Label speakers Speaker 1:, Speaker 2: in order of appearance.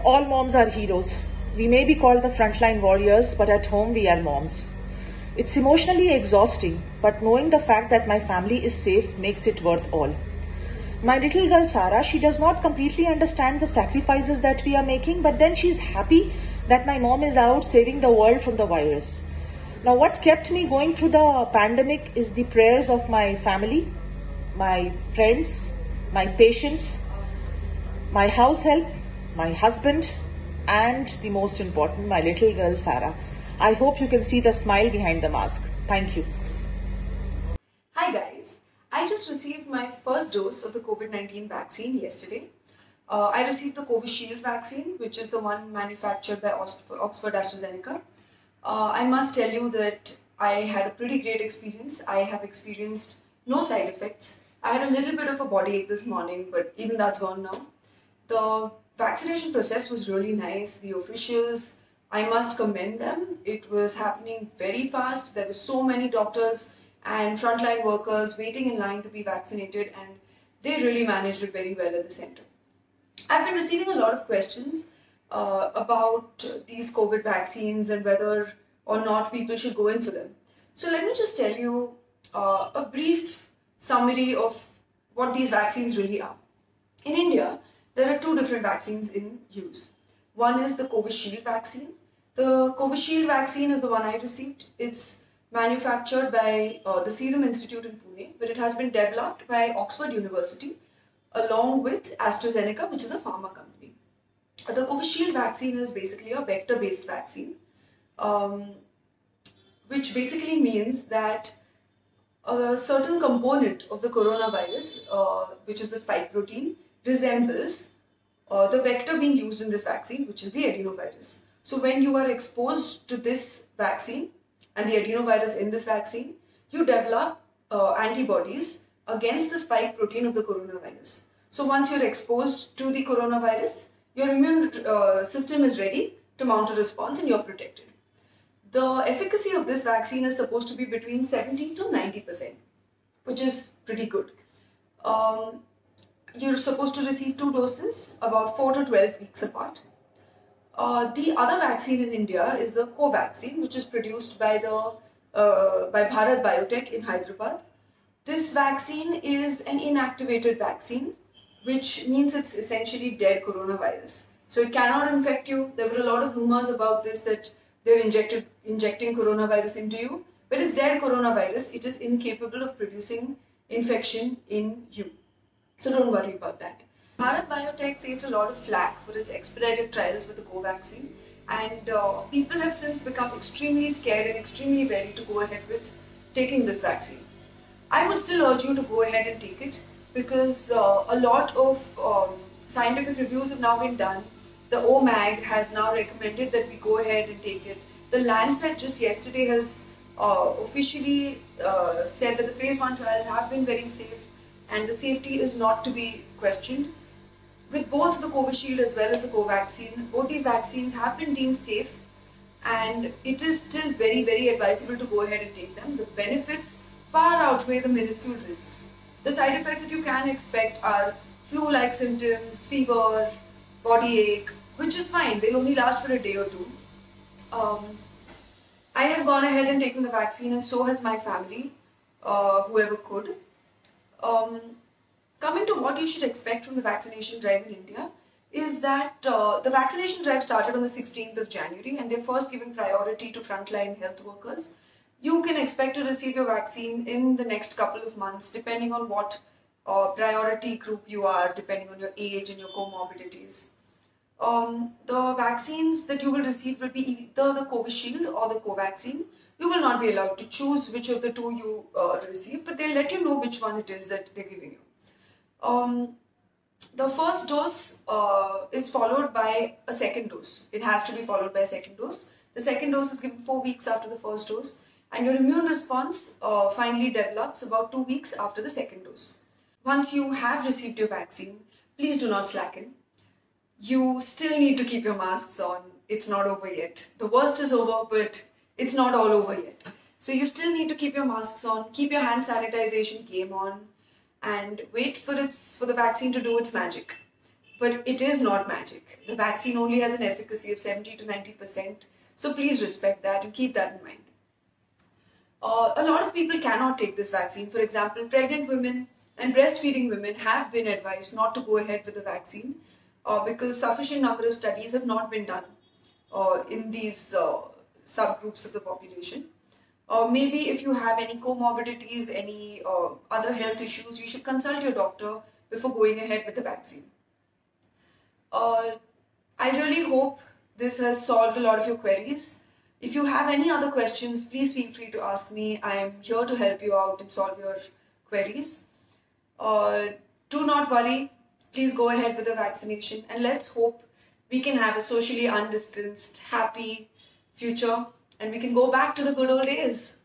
Speaker 1: All moms are heroes. We may be called the frontline warriors, but at home we are moms. It's emotionally exhausting, but knowing the fact that my family is safe makes it worth all. My little girl Sara, she does not completely understand the sacrifices that we are making, but then she's happy that my mom is out saving the world from the virus. Now, what kept me going through the pandemic is the prayers of my family, my friends, my patients, my house help, my husband, and the most important, my little girl Sara. I hope you can see the smile behind the mask. Thank you.
Speaker 2: Hi guys, I just received my first dose of the COVID-19 vaccine yesterday. I received the Covishield vaccine, which is the one manufactured by Oxford AstraZeneca. I must tell you that I had a pretty great experience. I have experienced no side effects. I had a little bit of a body ache this morning, but even that's gone now. The vaccination process was really nice. The officials, I must commend them. It was happening very fast. There were so many doctors and frontline workers waiting in line to be vaccinated, and they really managed it very well at the center. I've been receiving a lot of questions about these COVID vaccines and whether or not people should go in for them. So let me just tell you a brief summary of what these vaccines really are. In India, there are two different vaccines in use. One is the Covishield vaccine. The Covishield vaccine is the one I received. It's manufactured by the Serum Institute in Pune, but it has been developed by Oxford University along with AstraZeneca, which is a pharma company. The Covishield vaccine is basically a vector-based vaccine, which basically means that a certain component of the coronavirus, which is the spike protein, resembles the vector being used in this vaccine, which is the adenovirus. So when you are exposed to this vaccine and the adenovirus in this vaccine, you develop antibodies against the spike protein of the coronavirus. So once you're exposed to the coronavirus, your immune system is ready to mount a response and you're protected. The efficacy of this vaccine is supposed to be between 70 to 90%, which is pretty good. You're supposed to receive 2 doses about 4 to 12 weeks apart. The other vaccine in India is the Covaxin, which is produced by Bharat Biotech in Hyderabad. This vaccine is an inactivated vaccine, which means it's essentially dead coronavirus. So it cannot infect you. There were a lot of rumors about this, that they're injecting coronavirus into you, but it's dead coronavirus. It is incapable of producing infection in you. So don't worry about that. Bharat Biotech faced a lot of flack for its expedited trials with the Covaxin, and people have since become extremely scared and extremely wary to go ahead with taking this vaccine. I would still urge you to go ahead and take it, because a lot of scientific reviews have now been done. The OMAG has now recommended that we go ahead and take it. The Lancet just yesterday has officially said that the phase 1 trials have been very safe and the safety is not to be questioned. With both the Covishield as well as the Covaxin, both these vaccines have been deemed safe, and it is still very, very advisable to go ahead and take them. The benefits far outweigh the minuscule risks. The side effects that you can expect are flu-like symptoms, fever, body ache, which is fine. They'll only last for a day or two. I have gone ahead and taken the vaccine, and so has my family, whoever could. Coming to what you should expect from the vaccination drive in India is that the vaccination drive started on the 16th of January, and they're first giving priority to frontline health workers. You can expect to receive your vaccine in the next couple of months, depending on what priority group you are, depending on your age and your comorbidities. The vaccines that you will receive will be either the Covishield or the Covaxin. You will not be allowed to choose which of the two you receive, but they'll let you know which one it is that they're giving you. The first dose is followed by a second dose. It has to be followed by a second dose. The second dose is given 4 weeks after the first dose, and your immune response finally develops about 2 weeks after the second dose. Once you have received your vaccine, please do not slacken. You still need to keep your masks on. It's not over yet. The worst is over, but it's not all over yet. So you still need to keep your masks on, keep your hand sanitization game on, and wait for the vaccine to do its magic. but it is not magic. The vaccine only has an efficacy of 70 to 90%. So please respect that and keep that in mind. A lot of people cannot take this vaccine. For example, pregnant women and breastfeeding women have been advised not to go ahead with the vaccine because sufficient number of studies have not been done in these subgroups of the population. Maybe if you have any comorbidities, any other health issues, you should consult your doctor before going ahead with the vaccine. I really hope this has solved a lot of your queries. If you have any other questions, please feel free to ask me. I am here to help you out and solve your queries. Do not worry. Please go ahead with the vaccination and let's hope we can have a socially undistanced, happy future and we can go back to the good old days.